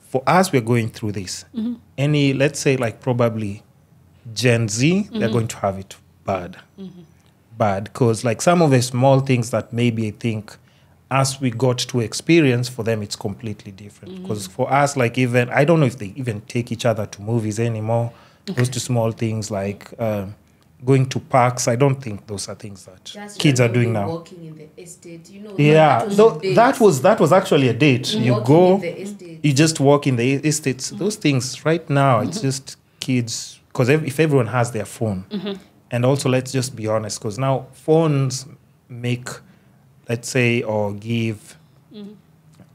for us, we're going through this. Any, let's say, like probably Gen Z, they're going to have it bad. Bad, because like some of the small things that maybe I think as we got to experience, for them it's completely different. Because for us, like even, I don't know if they even take each other to movies anymore. Those to small things like going to parks. I don't think those are things that kids are doing now. Walking in the estate, you know. Yeah, that was actually a date. You go, you just walk in the estates. Those things right now, it's just kids. Because if everyone has their phone, and also let's just be honest, because now phones make, let's say, or give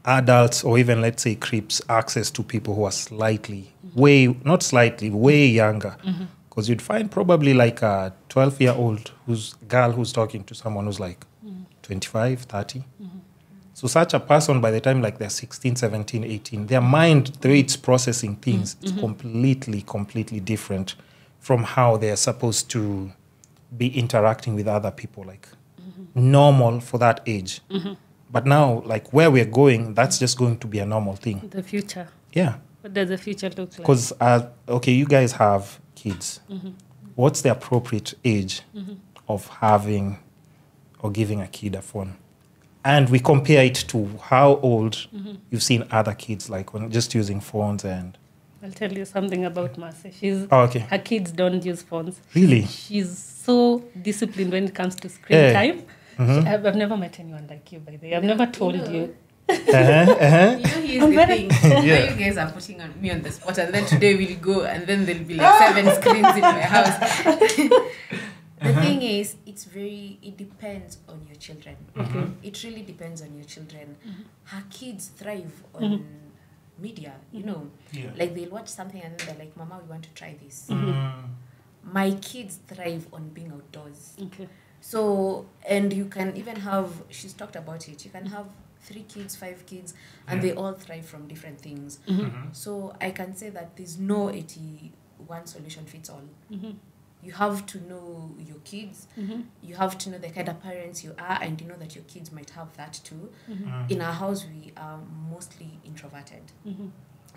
adults or even let's say creeps access to people who are slightly, way younger. Because you'd find probably like a 12-year-old girl who's talking to someone who's like 25, 30. So such a person, by the time like they're 16, 17, 18, their mind, the way it's processing things, is completely different from how they're supposed to be interacting with other people, like normal for that age. But now, like where we're going, that's just going to be a normal thing. The future. Yeah. What does the future look like? Because, okay, you guys have kids. What's the appropriate age of having or giving a kid a phone? And we compare it to how old you've seen other kids, like when just using phones. And I'll tell you something about Marcy. okay. Her kids don't use phones. Really? She's so disciplined when it comes to screen time. I've never met anyone like you, by the way. I've never told you. You know, here's the thing. Yeah. You guys are putting me on the spot, and then today we'll go, and then there'll be like 7 screens in my house. The thing is, it depends on your children. It really depends on your children. Her kids thrive on media, you know. Like they'll watch something and then they're like, Mama, we want to try this. My kids thrive on being outdoors. So, and you can even have, she's talked about it, you can have 3 kids, 5 kids, and they all thrive from different things. So I can say that there's no 81 solution fits all. You have to know your kids. You have to know the kind of parents you are, and you know that your kids might have that too. In our house, we are mostly introverted.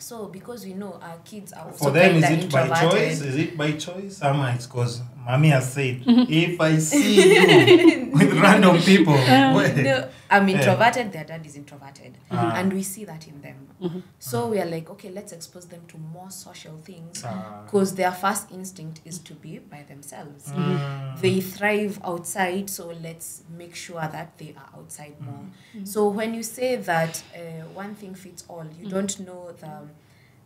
So because we know our kids are also for them, is kind it of by introverted. choice? Is it by choice? It's because Mommy has said, if I see you with random people. No, I'm introverted, their dad is introverted. And we see that in them. So we are like, okay, let's expose them to more social things, because their first instinct is to be by themselves. They thrive outside, so let's make sure that they are outside more. So when you say that one thing fits all, you don't know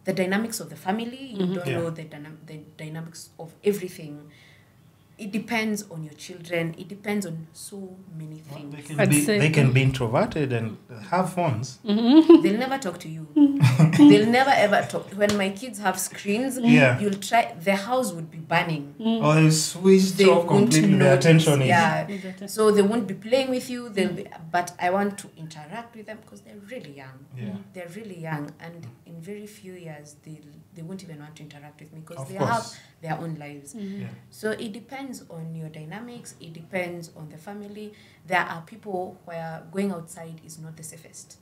the dynamics of the family, you don't know the dynamics of everything. It depends on your children. It depends on so many things. They can be introverted and have phones. They'll never talk to you. They'll never ever talk. When my kids have screens, you'll try. The house would be burning. Or they switch off completely. Their attention is. So they won't be playing with you. They'll be. But I want to interact with them because they're really young. They're really young, and in very few years they won't even want to interact with me because they have their own lives. So it depends on your dynamics. It depends on the family. There are people where going outside is not the safest.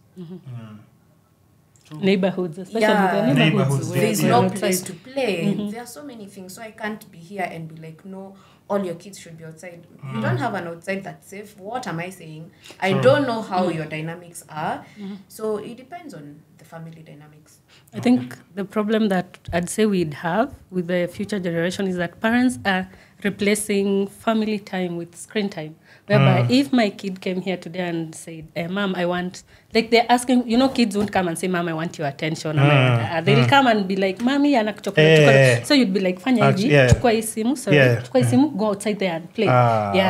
Neighborhoods, especially the neighborhoods. There is no place to play. There are so many things. So I can't be here and be like, no, all your kids should be outside. You don't have an outside that's safe. What am I saying? I don't know how your dynamics are. So it depends on the family dynamics. I think the problem that I'd say we'd have with the future generation is that parents are replacing family time with screen time. Whereby if my kid came here today and said, Mom, I want, like they're asking, you know, kids won't come and say, Mom, I want your attention. They'll come and be like, Mommy, anak chocolate. So you'd be like, fanya hivi, chukua hii simu, chukua hii simu, go outside there and play.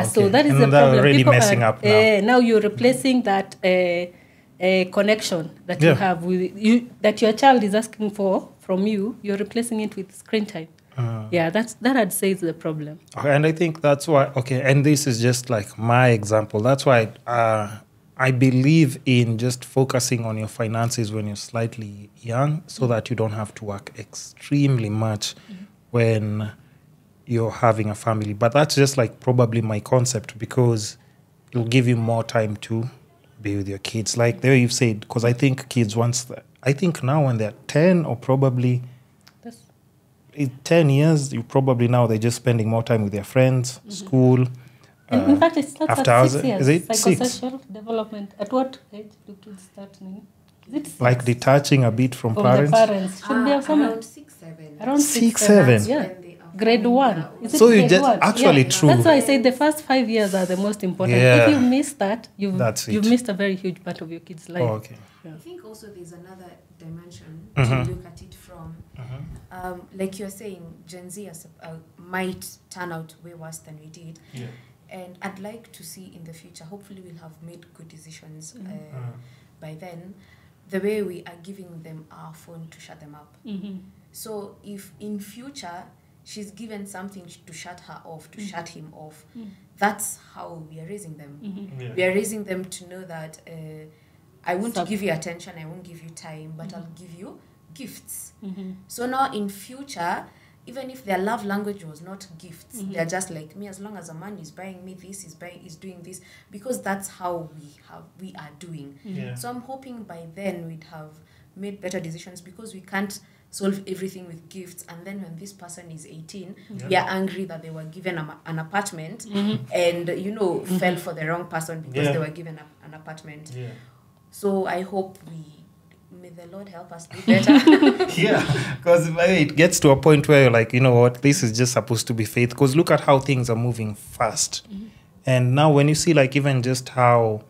So that is the problem. Really People messing up now. Now you're replacing that connection that you have with you, that your child is asking for from you. You're replacing it with screen time. That I'd say is the problem. And I think that's why, and this is just like my example. That's why I believe in just focusing on your finances when you're slightly young so that you don't have to work extremely much when you're having a family. But that's just like probably my concept because it'll give you more time to be with your kids. Like the way you've said, because I think kids, once I think now when they're 10 or probably 10 years, you probably now they're just spending more time with their friends, school. And in fact, it starts after at 6 years. Is it Psychosocial development. At what age do kids start? Is it 6? Like detaching a bit from the parents? parents. Should be around 6, 7. Around 6, 7. Yeah. Grade 1. Is it So you grade just 1? actually true. That's why I say the first 5 years are the most important. Yeah. If you miss that, you've it. missed a very huge part of your kid's life. Oh, okay. I think also there's another dimension Mhm. to look at it from. Like you're saying, Gen Z might turn out way worse than we did. Yeah. And I'd like to see in the future, hopefully we'll have made good decisions by then, the way we are giving them our phone to shut them up. So if in future she's given something to shut her off, to shut him off, that's how we are raising them. Yeah. We are raising them to know that I won't give you attention, I won't give you time, but I'll give you gifts. So now in future, even if their love language was not gifts, they're just like me. As long as a man is buying me this, is doing this, because that's how we are doing. Yeah. So I'm hoping by then we'd have made better decisions, because we can't solve everything with gifts. And then when this person is 18, we are angry that they were given an apartment and fell for the wrong person because they were given an apartment. Yeah. So I hope may the Lord help us do better. Yeah, because it gets to a point where you're like, you know what, this is just supposed to be faith. Because look at how things are moving fast. And now when you see like even just how,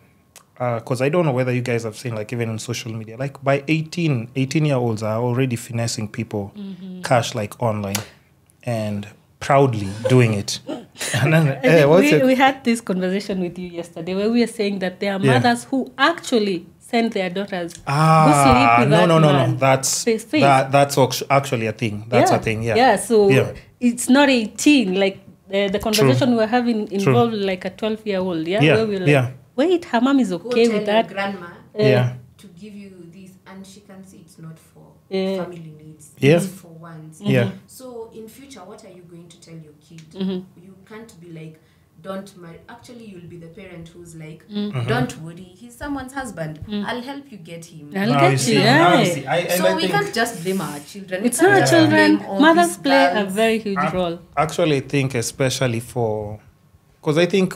because I don't know whether you guys have seen like even on social media, like by 18-year-olds are already finessing people cash like online and proudly doing it. And then, we had this conversation with you yesterday where we were saying that there are mothers who actually send their daughters go sleep with that man. That's actually a thing. That's a thing. Yeah. So it's not 18. Like the conversation we were having involved like a 12-year-old. Where we were like, wait, her mom is okay with that. Grandma to give you this, and she can see it's not for family needs. It's for wants. So in future, what are you going to tell your kid? You can't be like, don't marry. Actually, you'll be the parent who's like, don't worry, he's someone's husband. I'll help you get him. I'll get you. So we can't just blame our children. It's not children. Mothers play a very huge role. Actually, I think especially because I think,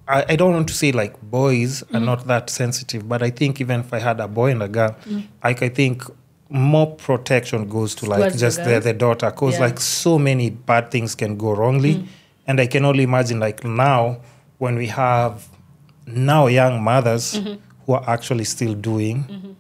I don't want to say like boys are not that sensitive, but I think even if I had a boy and a girl, like I think more protection goes to like just the daughter, because like so many bad things can go wrongly. And I can only imagine like now when we have now young mothers who are actually still doing,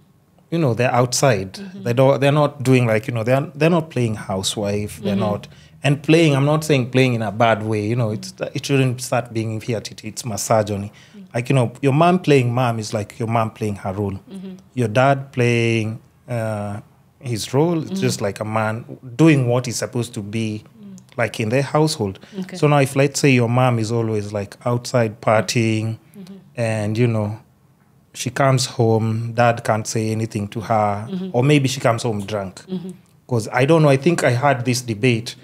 they're outside. They're not doing like, they're not playing housewife. They're not. And playing, I'm not saying playing in a bad way. It shouldn't start being here. It's misogyny. Like, your mom playing mom is like your mom playing her role. Your dad playing his role is just like a man doing what he's supposed to be like in their household. So now if let's say your mom is always like outside partying and, she comes home, dad can't say anything to her, or maybe she comes home drunk. Because I don't know, I think I had this debate